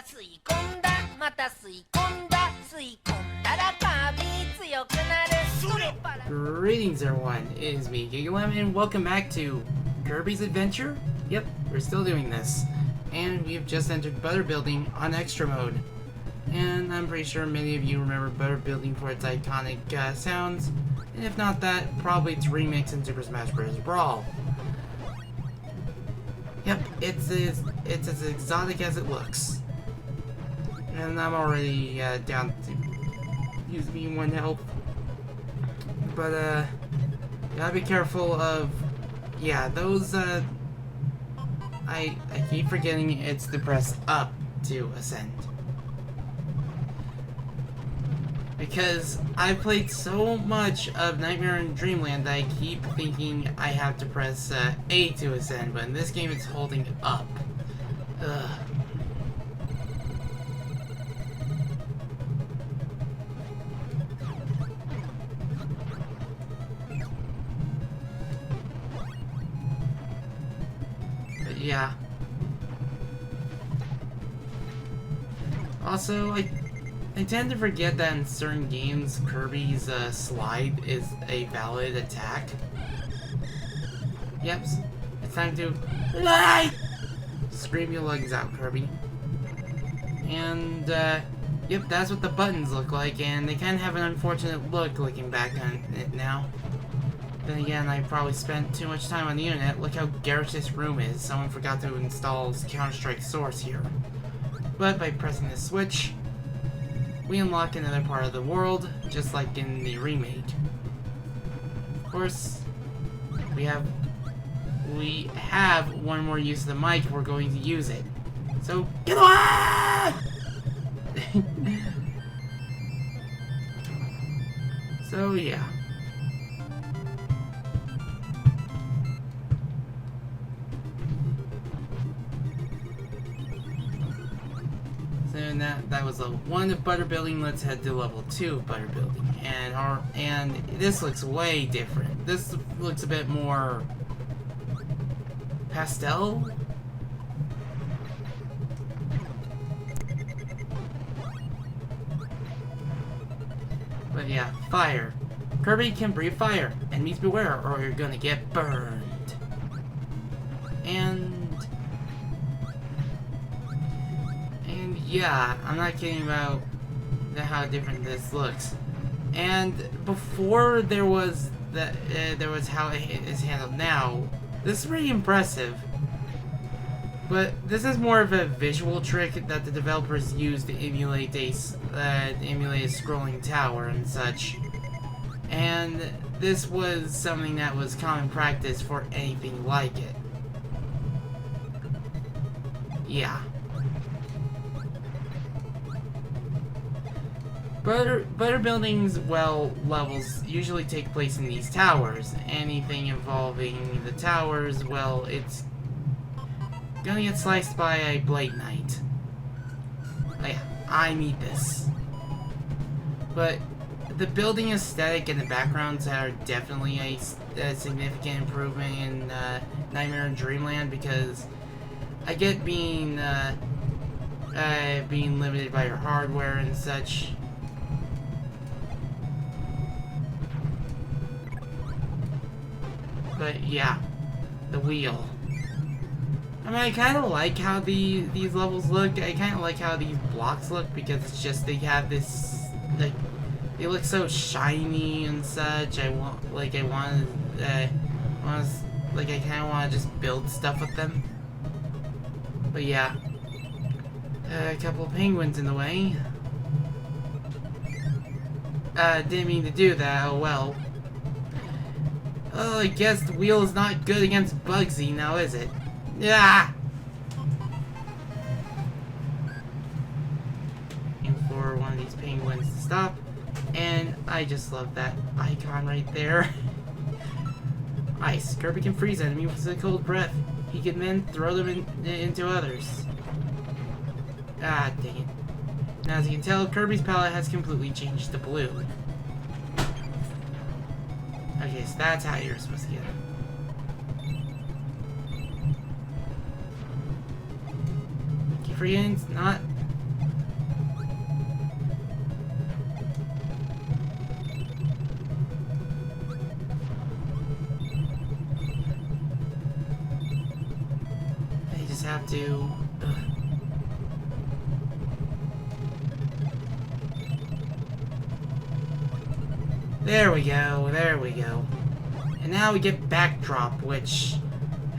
吸い込んだまた吸い込んだ吸い込んだらカービィ強くなるそれパラ Greetings everyone, it is me, Gigalem, and welcome back to Kirby's Adventure? Yep, we're still doing this. And we've just entered Butter Building on Extra Mode. And I'm pretty sure many of you remember Butter Building for its iconic sounds. And if not that, probably its remix in Super Smash Bros. Brawl. Yep, it's as exotic as it looks. And I'm already down to use me one health. But, gotta be careful of, yeah, those, I keep forgetting it's to press up to ascend. Because I've played so much of Nightmare and Dreamland that I keep thinking I have to press A to ascend, but in this game it's holding up. Ugh. But yeah. Also, I tend to forget that in certain games, Kirby's slide is a valid attack. Yep, it's time to scream your legs out, Kirby. And, yep, that's what the buttons look like, and they kind of have an unfortunate look looking back on it now. Then again, I probably spent too much time on the internet. Look how garish this room is. Someone forgot to install Counter-Strike Source here. But by pressing the switch, we unlock another part of the world, just like in the remake. Of course, we have one more use of the mic, we're going to use it. So, get away! So, yeah. And that was level 1 of Butter Building. Let's head to level 2 of Butter Building. And this looks way different. This looks a bit more pastel. But yeah, fire. Kirby can breathe fire. Enemies beware or you're gonna get burned. And yeah, I'm not kidding about how different this looks. And before there was how it is handled now. This is pretty impressive. But this is more of a visual trick that the developers used to emulate a scrolling tower and such. And this was something that was common practice for anything like it. Yeah. Butter Building's, well, levels usually take place in these towers. Anything involving the towers, well, it's gonna get sliced by a Blade Knight. Oh yeah, I need this. But the building aesthetic and the backgrounds are definitely a significant improvement in Nightmare and Dreamland, because I get being limited by your hardware and such. But yeah, the wheel. I mean, I kind of like how these levels look. I kind of like how these blocks look, because it's just, they have this, like, they look so shiny and such. I kind of want to just build stuff with them. But yeah, a couple of penguins in the way. Didn't mean to do that. Oh well. Oh, I guess the wheel is not good against Bugsy now, is it? Yeah. And for one of these penguins to stop. And I just love that icon right there. Ice. Kirby can freeze enemies with a cold breath. He can then throw them into others. Ah, dang it. Now, as you can tell, Kirby's palette has completely changed to blue. Okay, so that's how you're supposed to get it. Keep forgetting it's not to... Ugh. There we go, there we go. And now we get Backdrop, which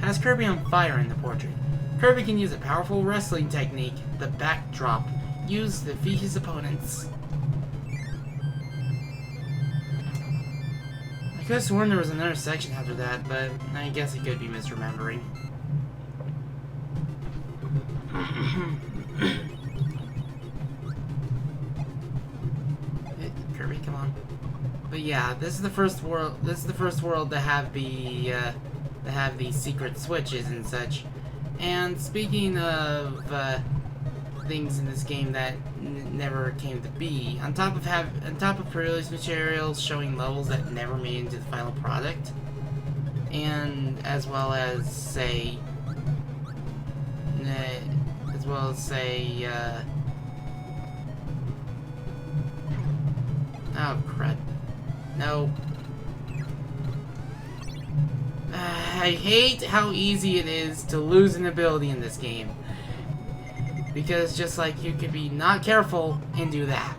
has Kirby on fire in the portrait. Kirby can use a powerful wrestling technique, the Backdrop, used to defeat his opponents. I could have sworn there was another section after that, but I guess I could be misremembering. Kirby, come on. But yeah, this is the first world. This is the first world to have the secret switches and such. And speaking of things in this game that never came to be, on top of pre-release materials showing levels that never made into the final product, and as well as say, oh crud. No. I hate how easy it is to lose an ability in this game. Because just like you could be not careful and do that.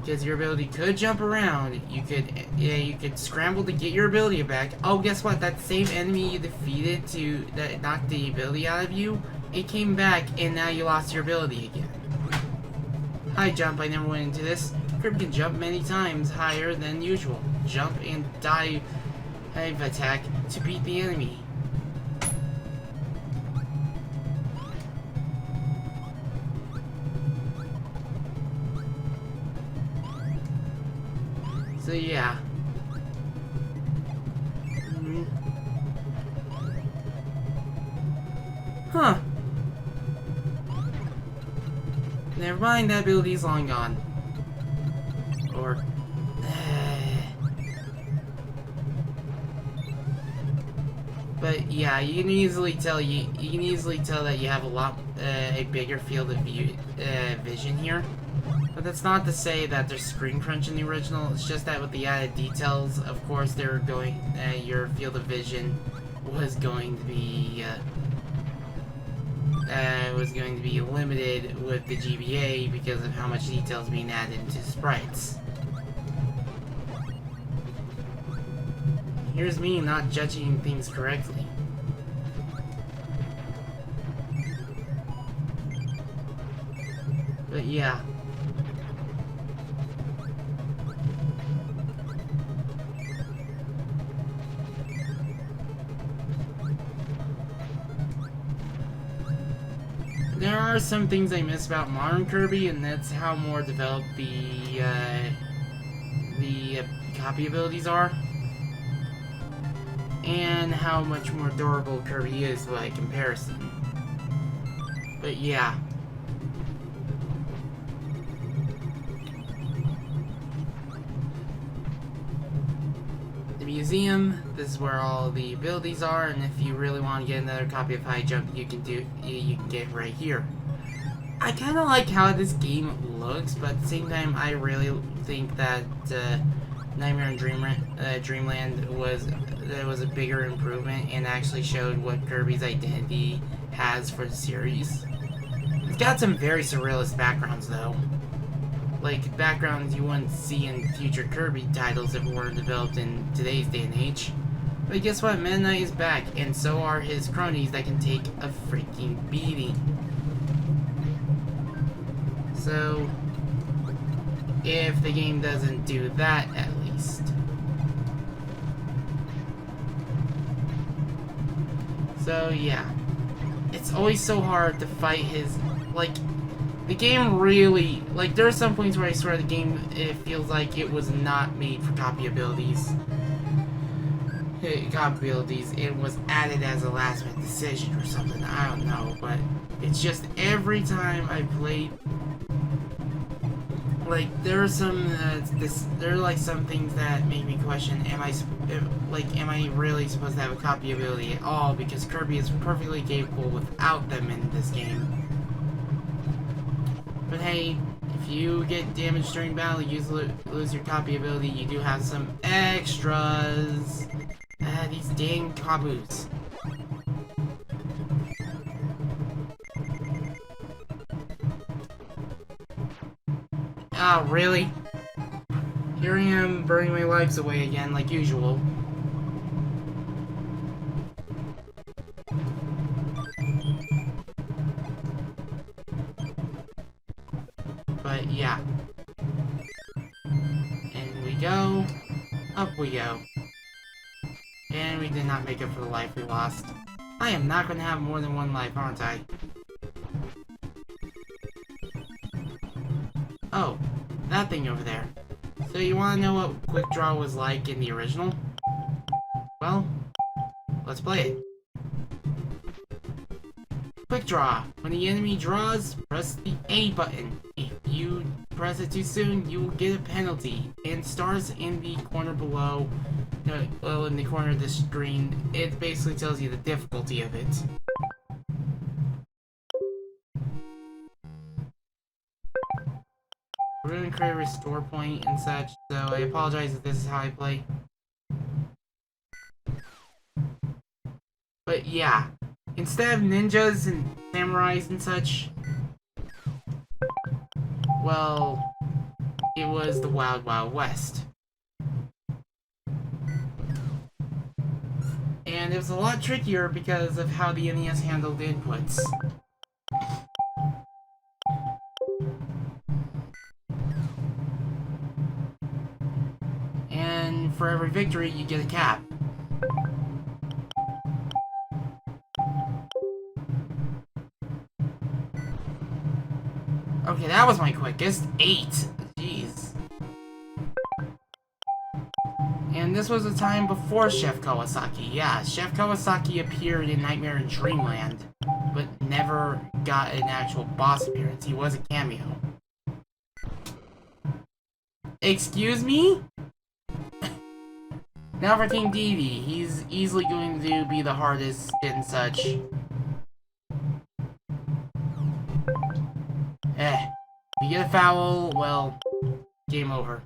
Because your ability could jump around. You could scramble to get your ability back. Oh, guess what? That same enemy you defeated that knocked the ability out of you, it came back and now you lost your ability again. High jump, I never went into this. Kirby can jump many times higher than usual. Jump and dive attack to beat the enemy. So yeah. Huh. Never mind, that ability's long gone. Or... But yeah, you can easily tell that you have a bigger field of vision here. But that's not to say that there's screen crunch in the original. It's just that with the added details, of course, your field of vision was going to be limited with the GBA because of how much detail is being added into sprites. Here's me not judging things correctly. But yeah. There are some things I miss about modern Kirby, and that's how more developed the copy abilities are. And how much more durable Kirby is by comparison. But yeah. The museum, this is where all the abilities are, and if you really want to get another copy of High Jump, you can get it right here. I kind of like how this game looks, but at the same time, I really think that Nightmare in Dreamland was a bigger improvement and actually showed what Kirby's identity has for the series. It's got some very surrealist backgrounds though. Like backgrounds you wouldn't see in future Kirby titles if it weren't developed in today's day and age. But guess what? Meta Knight is back, and so are his cronies that can take a freaking beating. So, if the game doesn't do that at least. So yeah, it's always so hard to fight his, like, the game really, like, there are some points where I swear the game, it feels like it was not made for copy abilities. It was added as a last minute decision or something, I don't know, but it's just every time I played, like, there are some, there are like some things that make me question, am I really supposed to have a copy ability at all, because Kirby is perfectly capable without them in this game. But hey, if you get damaged during battle, you lose your copy ability, you do have some extras. These dang kaboos. Oh, really? Here I am, burning my lives away again, like usual. But yeah. In we go. Up we go. And we did not make up for the life we lost. I am not going to have more than one life, aren't I? Oh, that thing over there. So you want to know what Quick Draw was like in the original? Well, let's play it. Quick Draw. When the enemy draws, press the A button. If you press it too soon, you will get a penalty. And stars in the corner below, well, in the corner of the screen, it basically tells you the difficulty of it. We're going to create a restore point and such, so I apologize if this is how I play. But yeah, instead of ninjas and samurais and such, well, it was the Wild Wild West. And it was a lot trickier because of how the NES handled inputs. And for every victory, you get a cap. Okay, that was my quickest. 8. Jeez. And this was a time before Chef Kawasaki. Yeah, Chef Kawasaki appeared in Nightmare in Dreamland, but never got an actual boss appearance. He was a cameo. Excuse me? Now for King Dedede. He's easily going to be the hardest and such. If you get a foul, well, game over.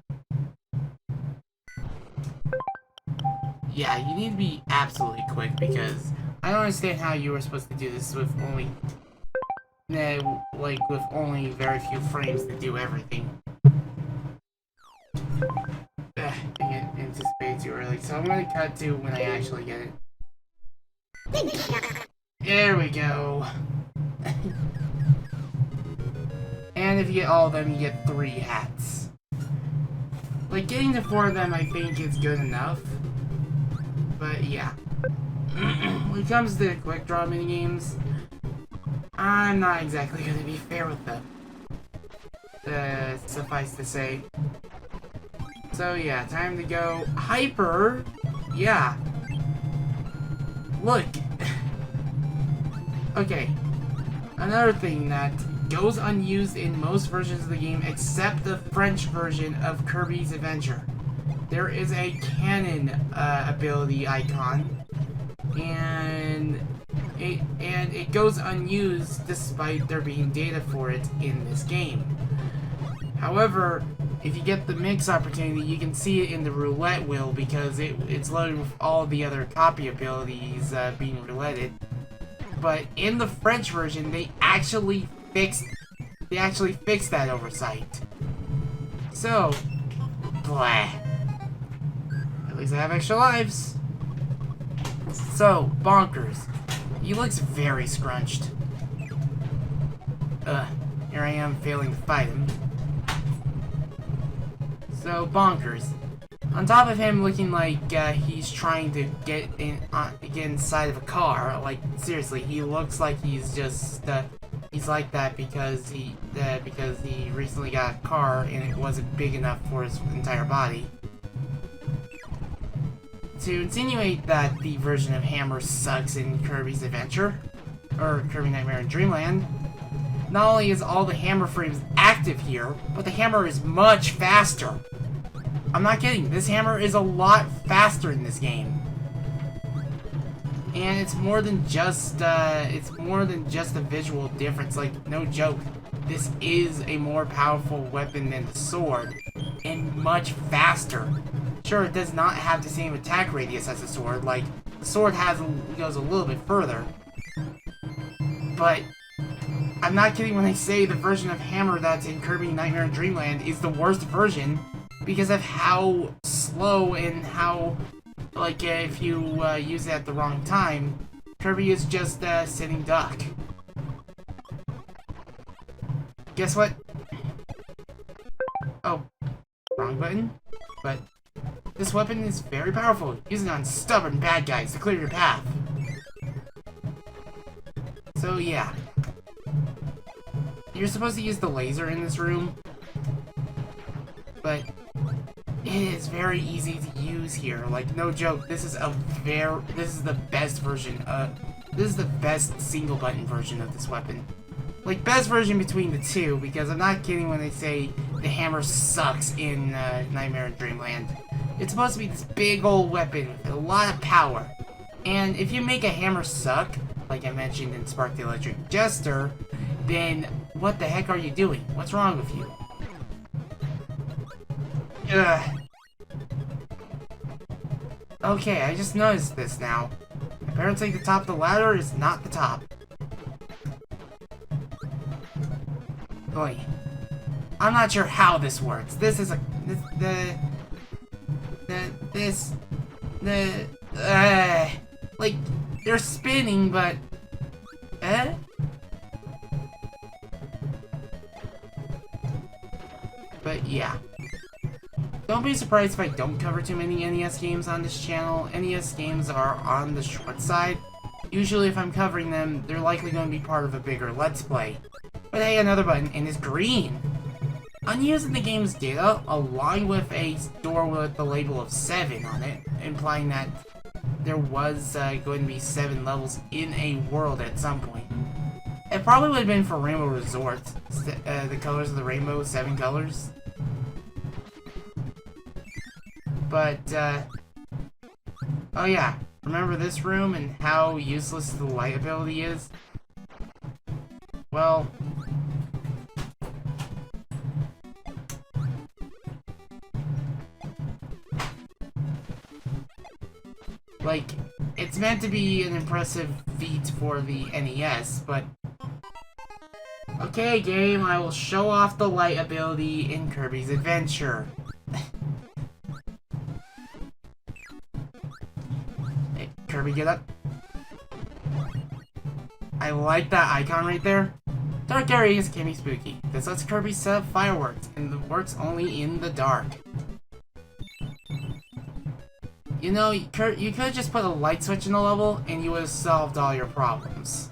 Yeah, you need to be absolutely quick because I don't understand how you were supposed to do this with only, with only very few frames to do everything. I anticipated too early, so I'm gonna cut to when I actually get it. There we go. And if you get all of them, you get 3 hats. Like, getting to 4 of them I think is good enough. But yeah. When it comes to quick draw minigames, I'm not exactly gonna be fair with them. Suffice to say. So yeah, time to go hyper. Yeah. Look. Okay. Another thing that goes unused in most versions of the game except the French version of Kirby's Adventure. There is a cannon ability icon, and it goes unused despite there being data for it in this game. However, if you get the mix opportunity, you can see it in the roulette wheel because it's loaded with all the other copy abilities being rouletted. But in the French version, they actually fixed that oversight. So, blah. At least I have extra lives. So, Bonkers. He looks very scrunched. Here I am failing to fight him. So, Bonkers. On top of him looking like he's trying to get inside of a car, like seriously, he looks like he's just he's like that because he recently got a car and it wasn't big enough for his entire body. To insinuate that the version of Hammer sucks in Kirby's Adventure, or Kirby Nightmare in Dreamland, not only is all the Hammer frames active here, but the Hammer is much faster. I'm not kidding, this Hammer is a lot faster in this game. And it's more than just a visual difference, like, no joke. This is a more powerful weapon than the sword, and much faster. Sure, it does not have the same attack radius as the sword, like, the sword goes a little bit further. But I'm not kidding when I say the version of Hammer that's in Kirby Nightmare in Dreamland is the worst version because of how slow and how, like, if you use it at the wrong time, Kirby is just a sitting duck. Guess what? Oh, wrong button. But this weapon is very powerful. Use it on stubborn bad guys to clear your path. So yeah. You're supposed to use the laser in this room, but it is very easy to use here. Like, no joke, this is the best version. This is the best single button version of this weapon. Like, best version between the two, because I'm not kidding when they say the hammer sucks in Nightmare in Dreamland. It's supposed to be this big old weapon with a lot of power. And if you make a hammer suck, like I mentioned in Spark the Electric Jester, then what the heck are you doing? What's wrong with you? Ugh. Okay, I just noticed this now. Apparently the top of the ladder is not the top. Boy, I'm not sure how this works. This is like, they're spinning, but, But yeah. Don't be surprised if I don't cover too many NES games on this channel. NES games are on the short side. Usually if I'm covering them, they're likely going to be part of a bigger Let's Play. But hey, another button, and it's green! Unused in the game's data, along with a door with the label of 7 on it, implying that there was going to be 7 levels in a world at some point. It probably would have been for Rainbow Resort, the colors of the rainbow, 7 colors. But, oh yeah, remember this room and how useless the light ability is? Well, like, it's meant to be an impressive feat for the NES, but okay, game, I will show off the light ability in Kirby's Adventure. Hey, Kirby, get up. I like that icon right there. Dark areas can be spooky. This lets Kirby set up fireworks, and it works only in the dark. You know, you could just put a light switch in the level, and you would have solved all your problems.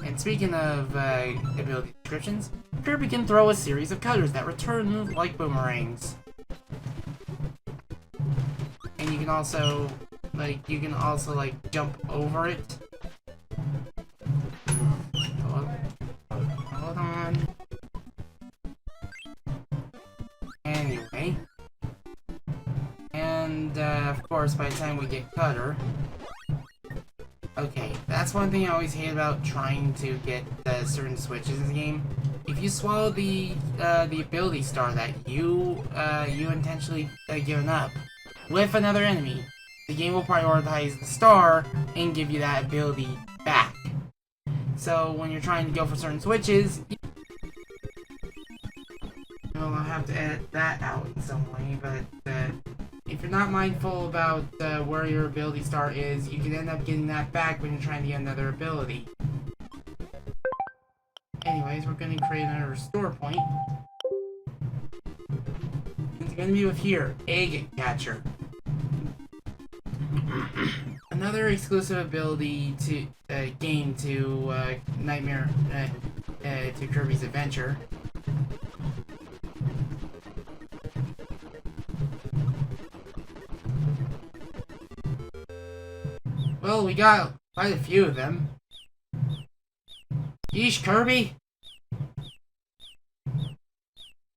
And speaking of ability descriptions, Kirby can throw a series of cutters that return like boomerangs. And you can also, jump over it. Hold on. Anyway. And, of course, by the time we get Cutter... Okay, that's one thing I always hate about trying to get certain switches in the game. If you swallow the ability star that you intentionally given up with another enemy, the game will prioritize the star and give you that ability back. So when you're trying to go for certain switches, I'll have to edit that out in some way, but if you're not mindful about where your ability star is, you can end up getting that back when you're trying to get another ability. Anyways, we're going to create another restore point. It's going to be with here, Egg Catcher. Another exclusive ability to game to Nightmare to Kirby's Adventure. Well, we got quite a few of them. Yeesh, Kirby!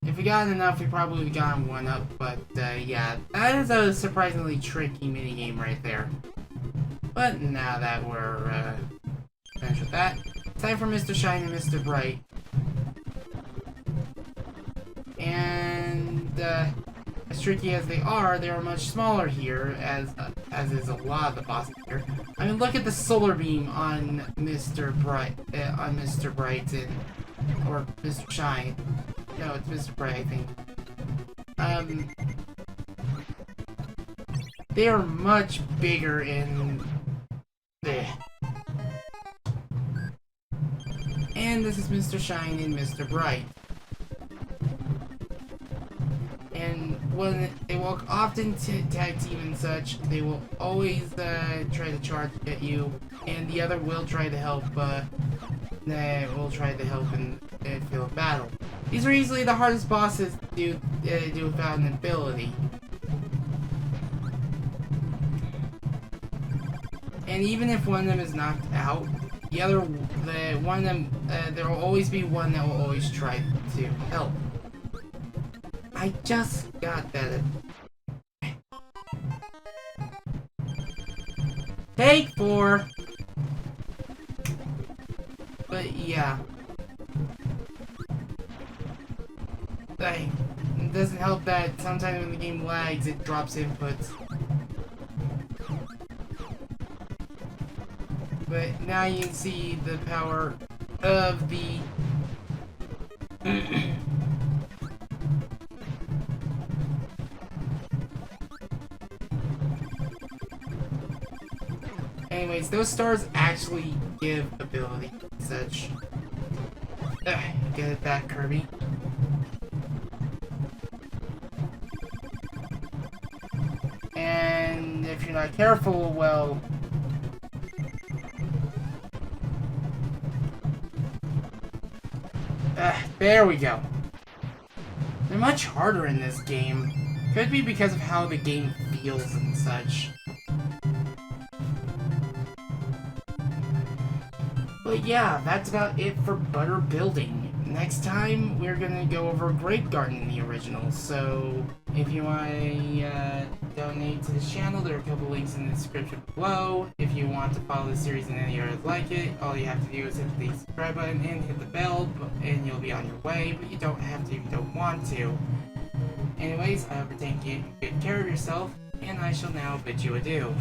If we got enough, we probably would have gotten one up, but yeah, that is a surprisingly tricky minigame right there. But now that we're finished with that, time for Mr. Shine and Mr. Bright. And as tricky as they are much smaller here, as as is a lot of the bosses here. I mean, look at the solar beam on Mr. Bright, or Mr. Shine. No, it's Mr. Bright, I think. They are much bigger in there. And this is Mr. Shine and Mr. Bright. And when they will often tag team and such, they will always try to charge at you, and the other will try to help. In field battle. These are easily the hardest bosses to do without an ability. And even if one of them is knocked out, there will always be one that will always try to help. I just got that. Take 4. But yeah. It doesn't help that sometimes when the game lags, it drops inputs. But now you can see the power of the anyways, those stars actually give ability and such. Get it back, Kirby. And if you're not careful, well, there we go. They're much harder in this game. Could be because of how the game feels and such. But yeah, that's about it for Butter Building. Next time, we're gonna go over Grape Garden in the original, so if you want to donate to this channel, there are a couple links in the description below. If you want to follow the series and any others like it, all you have to do is hit the subscribe button and hit the bell, and you'll be on your way, but you don't have to if you don't want to. Anyways, I hope you're taking good care of yourself, and I shall now bid you adieu.